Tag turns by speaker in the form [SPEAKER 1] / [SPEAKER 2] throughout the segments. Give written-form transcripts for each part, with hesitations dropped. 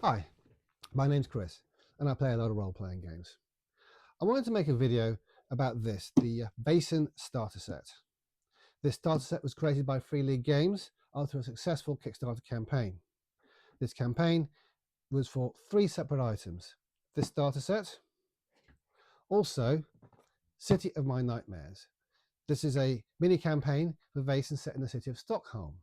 [SPEAKER 1] Hi, my name's Chris and I play a lot of role-playing games. I wanted to make a video about this, the Vaesen Starter Set. This starter set was created by Free League Games after a successful Kickstarter campaign. This campaign was for 3 separate items. This starter set, also City of My Nightmares. This is a mini campaign for Vaesen set in the city of Stockholm.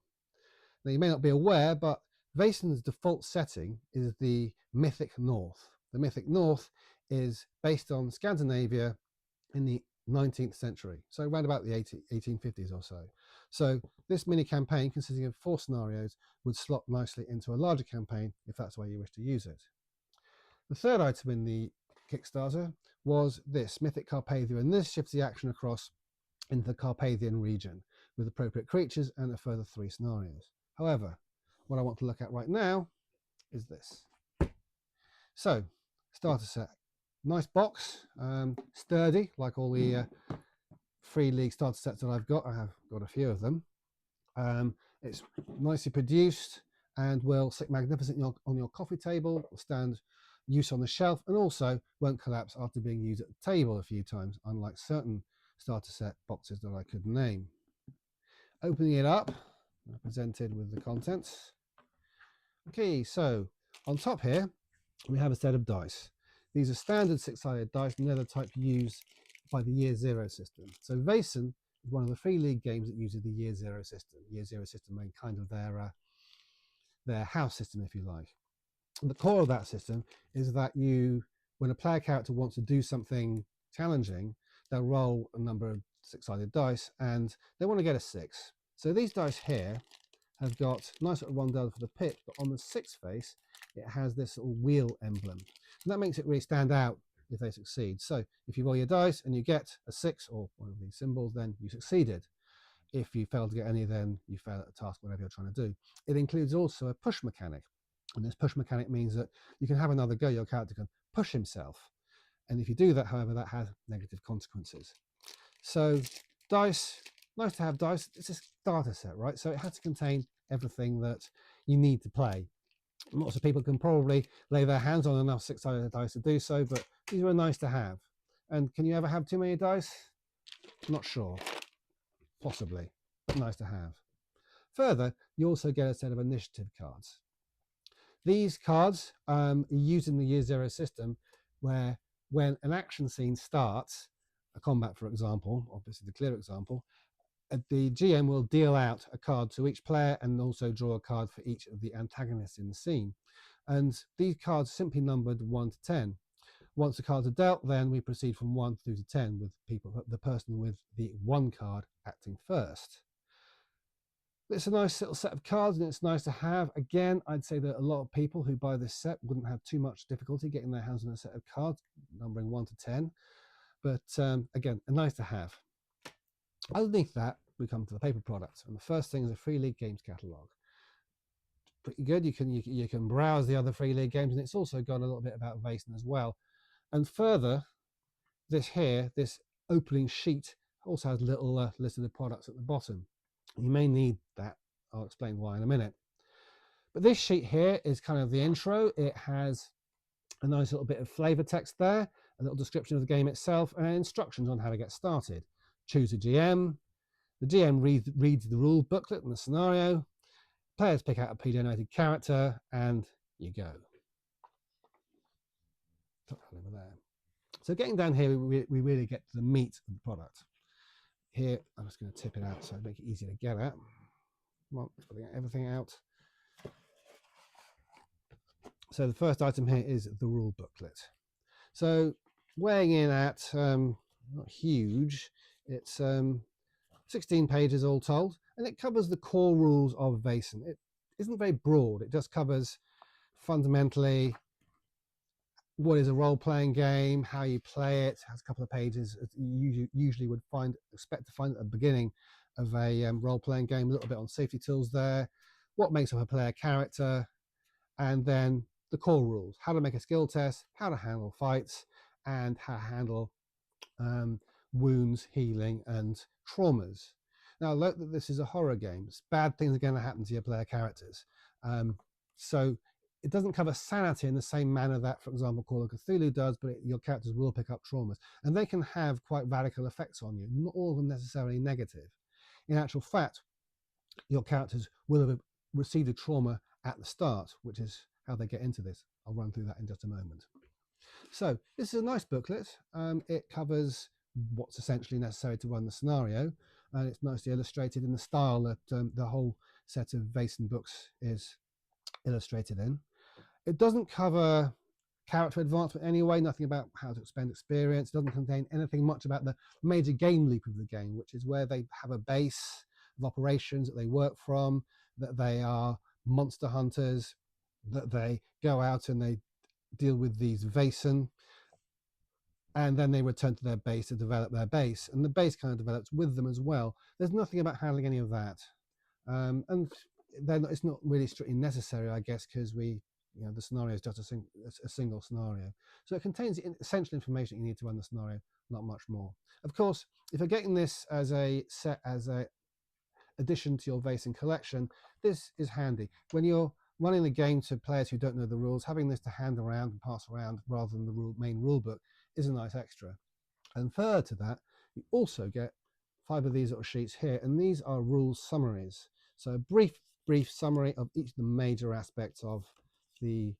[SPEAKER 1] Now you may not be aware, but Vaesen's default setting is the Mythic North. The Mythic North is based on Scandinavia in the 19th century, so around about the 1850s or so. So this mini campaign, consisting of 4 scenarios, would slot nicely into a larger campaign if that's the way you wish to use it. The third item in the Kickstarter was this, Mythic Carpathia, and this shifts the action across into the Carpathian region with appropriate creatures and a further 3 scenarios. However, what I want to look at right now is this. So, starter set. Nice box, sturdy, like all the Free League starter sets that I've got. I have got a few of them. It's nicely produced and will sit magnificently on your coffee table, will stand use on the shelf, and also won't collapse after being used at the table a few times, unlike certain starter set boxes that I could name. Opening it up, presented with the contents. Okay, so on top here, we have a set of dice. These are standard 6-sided dice, and they're the type used by the Year Zero system. So Vaesen is one of the Free League games that uses the Year Zero system. Year Zero system being kind of their house system, if you like. And the core of that system is that when a player character wants to do something challenging, they'll roll a number of 6-sided dice, and they want to get a 6. So these dice here have got nice little rondelle for the pitch, but on the 6th face, it has this little wheel emblem. And that makes it really stand out if they succeed. So if you roll your dice and you get a 6 or one of these symbols, then you succeeded. If you fail to get any, then you fail at the task, whatever you're trying to do. It includes also a push mechanic. And this push mechanic means that you can have another go, your character can push himself. And if you do that, however, that has negative consequences. So dice, nice to have dice. It's a starter set, right? So it has to contain everything that you need to play. Lots of people can probably lay their hands on enough 6-sided dice to do so, but these were nice to have. And can you ever have too many dice? Not sure. Possibly. Nice to have. Further, you also get a set of initiative cards. These cards are used in the Year Zero system, where when an action scene starts, a combat for example, obviously the clear example, the GM will deal out a card to each player and also draw a card for each of the antagonists in the scene. And these cards are simply numbered 1 to 10. Once the cards are dealt, then we proceed from 1 through to 10 with the person with the 1 card acting first. It's a nice little set of cards and it's nice to have. Again, I'd say that a lot of people who buy this set wouldn't have too much difficulty getting their hands on a set of cards numbering 1 to 10. But again, nice to have. Underneath that, we come to the paper product, and the first thing is a Free League Games catalogue. Pretty good. You can browse the other Free League games, and it's also got a little bit about Vaesen as well. And further, this opening sheet also has a little list of the products at the bottom. You may need that. I'll explain why in a minute. But this sheet here is kind of the intro. It has a nice little bit of flavor text there, a little description of the game itself, and instructions on how to get started. Choose a GM. The GM reads the rule booklet and the scenario. Players pick out a pre-generated character, and you go. So getting down here, we really get to the meat of the product. Here, I'm just going to tip it out so I make it easier to get at. Come on, putting everything out. So the first item here is the rule booklet. So weighing in at, not huge, it's 16 pages all told, and it covers the core rules of Vaesen. It isn't very broad. It just covers fundamentally what is a role-playing game, how you play it. It has a couple of pages you usually would expect to find at the beginning of a role-playing game, a little bit on safety tools there, what makes up a player character, and then the core rules, how to make a skill test, how to handle fights, and how to handle wounds, healing, and traumas. Now, note that this is a horror game. Bad things are going to happen to your player characters. So it doesn't cover sanity in the same manner that, for example, Call of Cthulhu does, but your characters will pick up traumas. And they can have quite radical effects on you, not all of them necessarily negative. In actual fact, your characters will have received a trauma at the start, which is how they get into this. I'll run through that in just a moment. So this is a nice booklet. It covers what's essentially necessary to run the scenario, and it's nicely illustrated in the style that the whole set of Vaesen books is illustrated in. It doesn't cover character advancement anyway, nothing about how to expend experience. It doesn't contain anything much about the major game loop of the game, which is where they have a base of operations that they work from, that they are monster hunters, that they go out and they deal with these Vaesen, and then they return to their base to develop their base, and the base kind of develops with them as well. There's nothing about handling any of that, and then it's not really strictly necessary, I guess, because the scenario is just a single scenario. So it contains essential information you need to run the scenario, not much more. Of course, if you're getting this as a addition to your Vaesen collection, this is handy. When you're running the game to players who don't know the rules, having this to hand around and pass around rather than the main rule book is a nice extra. And further to that, you also get 5 of these little sheets here, and these are rules summaries. So a brief summary of each of the major aspects of the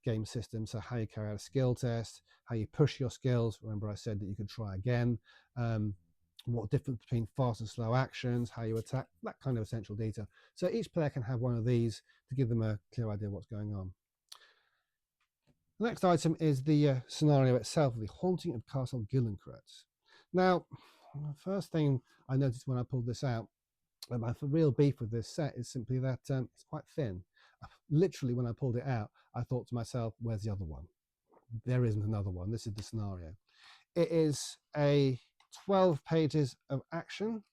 [SPEAKER 1] game system. So how you carry out a skill test, how you push your skills. Remember I said that you could try again. What difference between fast and slow actions, how you attack, that kind of essential detail. So each player can have one of these to give them a clear idea of what's going on. The next item is the scenario itself, the Haunting of Castle Gillencrot. Now, the first thing I noticed when I pulled this out, my real beef with this set is simply that it's quite thin. Literally, when I pulled it out, I thought to myself, where's the other one? There isn't another one. This is the scenario. It is a 12 pages of action,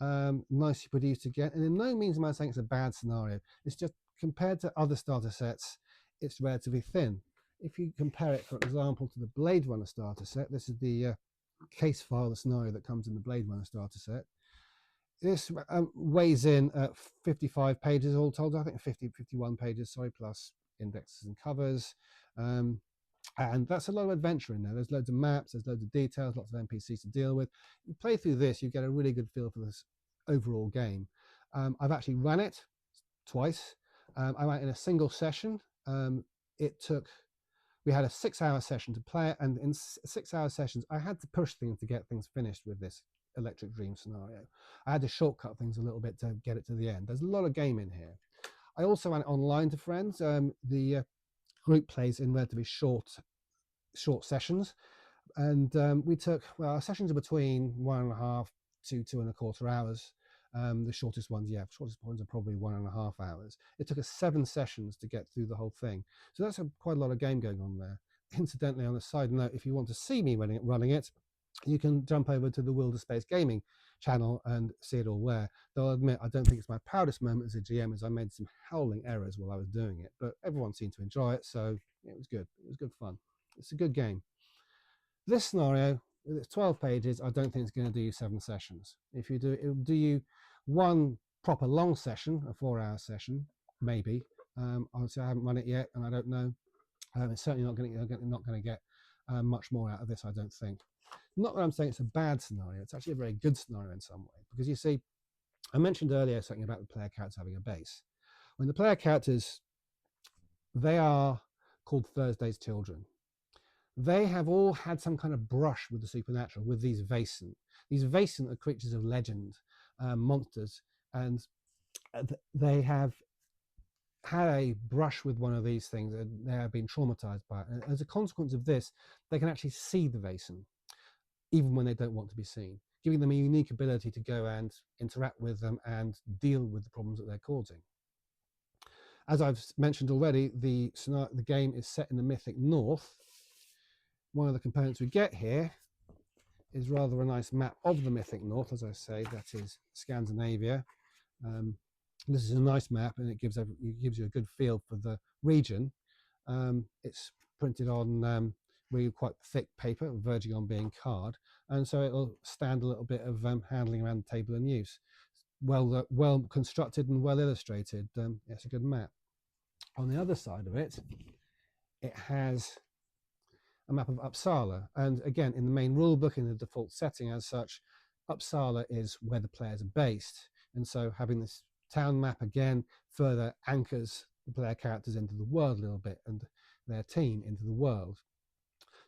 [SPEAKER 1] nicely produced again, and in no means am I saying it's a bad scenario. It's just compared to other starter sets, it's relatively thin. If you compare it, for example, to the Blade Runner starter set, this is the case file, the scenario that comes in the Blade Runner starter set. This weighs in at 55 pages all told, I think 51 pages, sorry, plus indexes and covers. And that's a lot of adventure in there. There's loads of maps, there's loads of details, lots of NPCs to deal with. You play through this, you get a really good feel for this overall game. I've actually run it twice. I ran it in a single session. We had a 6-hour session to play it, and in 6-hour sessions, I had to push things to get things finished with this Electric Dream scenario. I had to shortcut things a little bit to get it to the end. There's a lot of game in here. I also ran it online to friends. The group plays in relatively short sessions, and our sessions are between 1.5 to 2.25 hours. The shortest ones are probably 1.5 hours. It took us 7 sessions to get through the whole thing, so that's quite a lot of game going on there. Incidentally, on a side note, if you want to see me running it, you can jump over to the Wilder Space Gaming channel and see it all there. Though I'll admit, I don't think it's my proudest moment as a GM, as I made some howling errors while I was doing it, but everyone seemed to enjoy it, so it was good. It was good fun. It's a good game. This scenario, with its 12 pages, I don't think it's going to do you 7 sessions. If you do, it'll do you one proper long session, a 4-hour session, maybe. Obviously, I haven't run it yet, and I don't know. It's certainly not going to get much more out of this, I don't think. Not that I'm saying it's a bad scenario. It's actually a very good scenario in some way, because you see, I mentioned earlier something about the player characters having a base. When the player characters, they are called Thursday's children. They have all had some kind of brush with the supernatural, with these Vaesen. These Vaesen are creatures of legend, monsters, and they have had a brush with one of these things, and they have been traumatized by it. And as a consequence of this, they can actually see the Vaesen, even when they don't want to be seen, giving them a unique ability to go and interact with them and deal with the problems that they're causing. As I've mentioned already, the game is set in the Mythic North. One of the components we get here is rather a nice map of the Mythic North, as I say, that is Scandinavia. This is a nice map, and it gives you a good feel for the region. It's printed on really quite thick paper, verging on being card, and so it'll stand a little bit of handling around the table and use. Well constructed and well illustrated. It's a good map. On the other side of it, it has a map of Uppsala. And again, in the main rulebook, in the default setting as such, Uppsala is where the players are based. And so having this town map again further anchors the player characters into the world a little bit and their team into the world.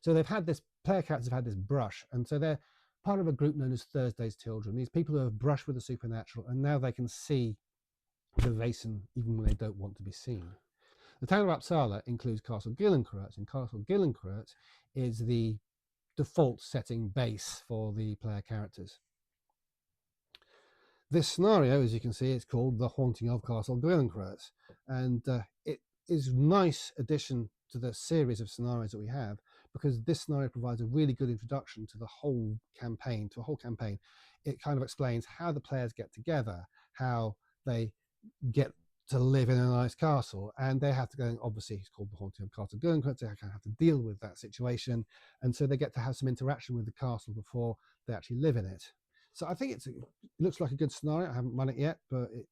[SPEAKER 1] So they've had this, player characters have had this brush, and so they're part of a group known as Thursday's Children, these people who have brushed with the supernatural, and now they can see the Vaesen even when they don't want to be seen. The town of Uppsala includes Castle Gillenkreuz, and Castle Gillenkreuz is the default setting base for the player characters. This scenario, as you can see, it's called The Haunting of Castle Gillenkreuz, and it is a nice addition to the series of scenarios that we have, because this scenario provides a really good introduction to the whole campaign, It kind of explains how the players get together, how they get to live in a nice castle, and they have to go, obviously it's called The Haunting of Castle Gillenkreuz, they kind of have to deal with that situation, and so they get to have some interaction with the castle before they actually live in it. So I think it looks like a good scenario. I haven't run it yet, but it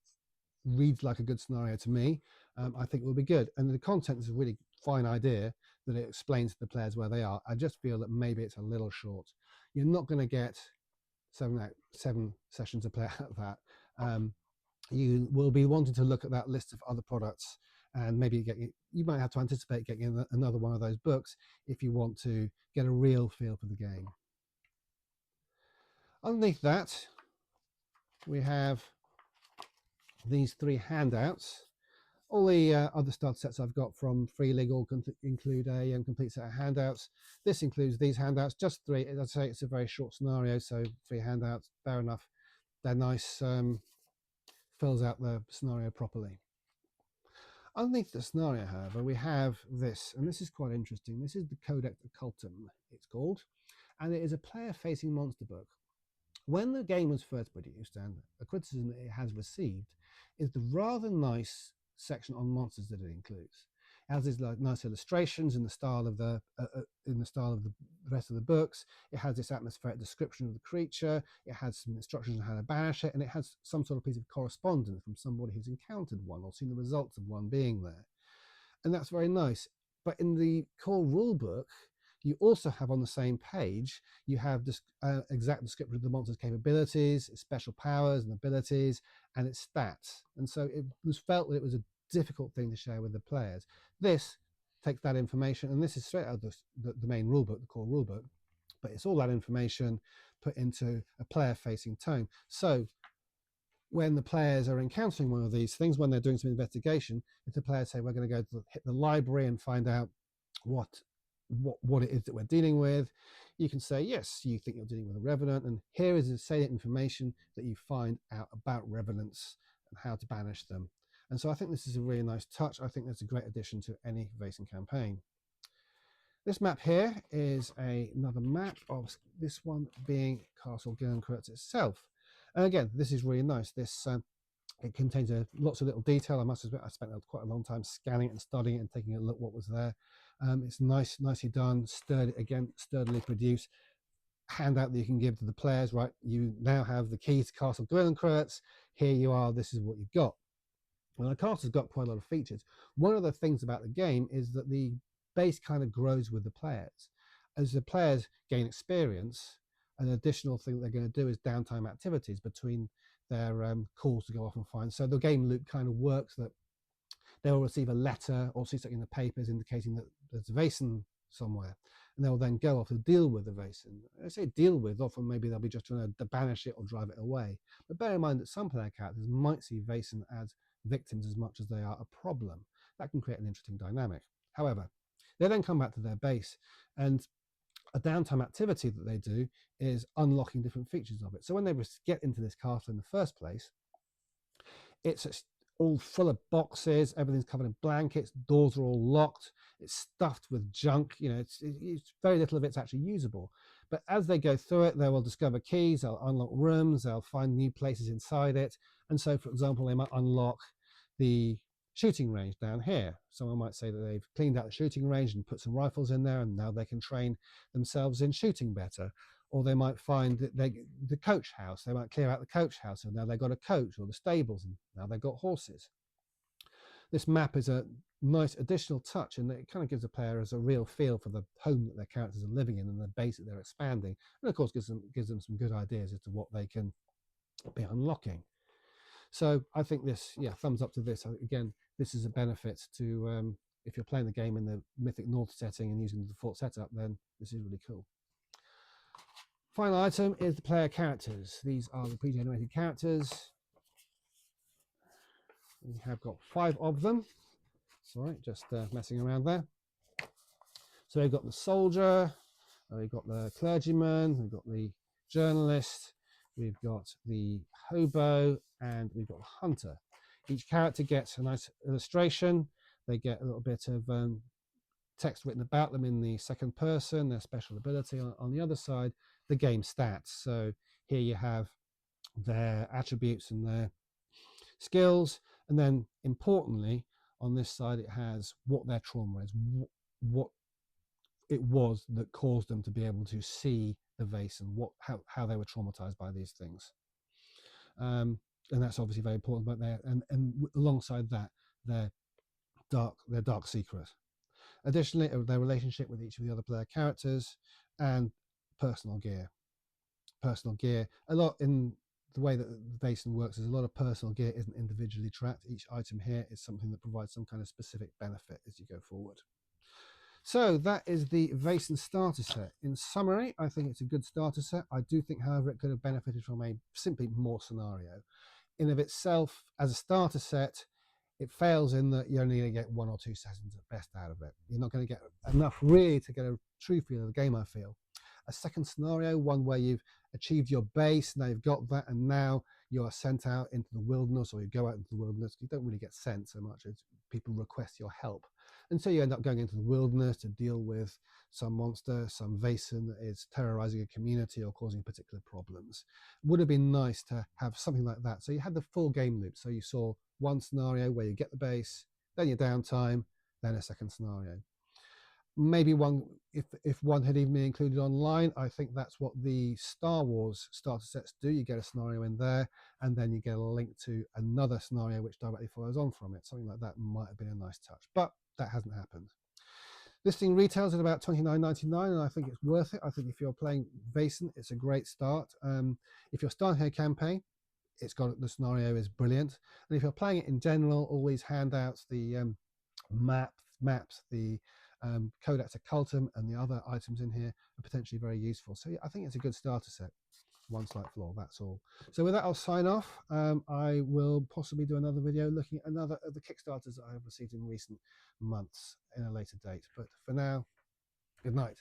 [SPEAKER 1] reads like a good scenario to me. I think it will be good. And the content is a really fine idea that it explains to the players where they are. I just feel that maybe it's a little short. You're not going to get seven sessions of play out of that. You will be wanting to look at that list of other products, and maybe you might have to anticipate getting another one of those books if you want to get a real feel for the game. Underneath that, we have these 3 handouts. All the other starter sets I've got from Free League all include a complete set of handouts. This includes these handouts, just 3. As I say, it's a very short scenario, so 3 handouts, fair enough. They're nice, fills out the scenario properly. Underneath the scenario, however, we have this, and this is quite interesting. This is the Codex Occultum, it's called, and it is a player-facing monster book. When the game was first produced, and a criticism that it has received, is the rather nice section on monsters that it includes. It has these nice illustrations in the style of the rest of the books. It has this atmospheric description of the creature. It has some instructions on how to banish it, and it has some sort of piece of correspondence from somebody who's encountered one or seen the results of one being there, and that's very nice. But in the core rule book, you also have on the same page, you have this exact description of the monster's capabilities, its special powers and abilities, and its stats. And so it was felt that it was a difficult thing to share with the players. This takes that information, and this is straight out of the main rulebook, the core rulebook, but it's all that information put into a player-facing tone. So when the players are encountering one of these things, when they're doing some investigation, if the players say, we're going to go hit the library and find out what it is that we're dealing with, you can say, yes, you think you're dealing with a revenant, and here is the salient information that you find out about revenants and how to banish them. And so I think this is a really nice touch. I think that's a great addition to any Vaesen campaign. This map here is another map of this one being Castle Gillenkreuz itself. And again, this is really nice. This it contains lots of little detail. I must admit, I spent quite a long time scanning it and studying it and taking a look what was there. It's nicely done, sturdily produced. Handout that you can give to the players, right? You now have the keys to Castle Gillenkreuz. Here you are, this is what you've got. Well, the castle's got quite a lot of features. One of the things about the game is that the base kind of grows with the players. As the players gain experience, an additional thing that they're going to do is downtime activities between their calls to go off and find. So the game loop kind of works that they'll receive a letter or see something in the papers indicating that there's a Vaesen somewhere, and they'll then go off to deal with the Vaesen. I say deal with, often maybe they'll be just trying to banish it or drive it away. But bear in mind that some player characters might see Vaesen as victims as much as they are a problem. That can create an interesting dynamic. However, they then come back to their base, and a downtime activity that they do is unlocking different features of it. So when they get into this castle in the first place, it's all full of boxes, everything's covered in blankets, doors are all locked, it's stuffed with junk, it's very little of it's actually usable. But as they go through it, they will discover keys, they'll unlock rooms, they'll find new places inside it. And so, for example, they might unlock the shooting range down here. Someone might say that they've cleaned out the shooting range and put some rifles in there, and now they can train themselves in shooting better. Or they might find that the coach house, they might clear out the coach house, and now they've got a coach, or the stables, and now they've got horses. This map is a nice additional touch in that it kind of gives the player a real feel for the home that their characters are living in and the base that they're expanding, and of course gives them some good ideas as to what they can be unlocking. So I think this, yeah, thumbs up to this. Again, this is a benefit to if you're playing the game in the Mythic North setting and using the default setup, then this is really cool. Final item is the player characters. These are the pre-generated characters. We have got 5 of them. Sorry, just messing around there. So we've got the soldier, we've got the clergyman, we've got the journalist, we've got the hobo, and we've got the hunter. Each character gets a nice illustration. They get a little bit of text written about them in the second person, their special ability. On the other side, the game stats. So here you have their attributes and their skills, and then importantly on this side it has what their trauma is, what it was that caused them to be able to see the Vaesen, how they were traumatized by these things, and that's obviously very important. But and alongside that, their dark secret. Additionally, their relationship with each of the other player characters, and personal gear. A lot in the way that the Vaesen works is a lot of personal gear isn't individually tracked. Each item here is something that provides some kind of specific benefit as you go forward. So that is the Vaesen starter set. In summary, I think it's a good starter set. I do think, however, it could have benefited from a simply more scenario. In of itself, as a starter set, it fails in that you're only going to get 1 or 2 sessions at best out of it. You're not going to get enough really to get a true feel of the game, I feel. A second scenario, one where you've achieved your base, now you've got that, and now you're sent out into the wilderness, or you go out into the wilderness. You don't really get sent so much as people request your help. And so you end up going into the wilderness to deal with some monster, some Vaesen that is terrorizing a community or causing particular problems. Would have been nice to have something like that. So you had the full game loop. So you saw one scenario where you get the base, then your downtime, then a second scenario. Maybe one, if one had even been included online, I think that's what the Star Wars starter sets do. You get a scenario in there, and then you get a link to another scenario which directly follows on from it. Something like that might have been a nice touch, but that hasn't happened. This thing retails at about $29.99, and I think it's worth it. I think if you're playing Vaesen, it's a great start. If you're starting a campaign, it's got, the scenario is brilliant. And if you're playing it in general, all these handouts, the maps, the Codex Occultum, and the other items in here are potentially very useful. So yeah, I think it's a good starter set. One slight flaw, that's all. So with that, I'll sign off. I will possibly do another video looking at another of the Kickstarters that I have received in recent months in a later date. But for now, good night.